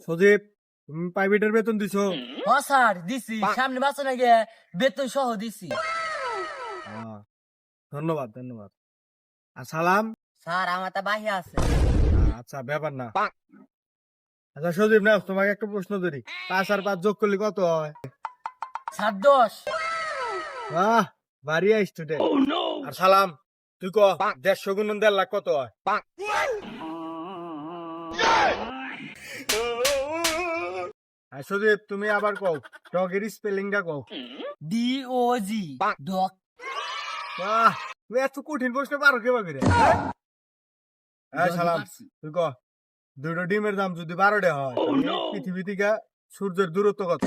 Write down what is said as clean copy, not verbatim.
সজীব, তুমি প্রাইভেটের বেতন দিছো? হ্যাঁ স্যার দিছি, সামনে বাঁচো না গে বেতন সহ দিছি। ধন্যবাদ ধন্যবাদ। আর সালাম? স্যার আমার তা বাহি আছে। আচ্ছা, ব্যাপার না। আচ্ছা সজীব, না তোমাকে একটা প্রশ্ন ধরি, 5 আর 5 যোগ করলে কত হয়? স্যার 10। বাহ, বাড়িয়া স্টুডেন্ট। আর সালাম, তুই ক 150 গুণন 1.5 লাখ কত হয়? আর সজীব, তুমি আবার কও, ডগের স্পেলিংটা কও। DOG dog. বাহ, তুমি এত কঠিন প্রশ্ন পারো কেবা করে? হ্যাঁ সালাম, তুই ক 2টো ডিমের দাম যদি 12টা হয়, পৃথিবী থেকে সূর্যের দূরত্ব কত?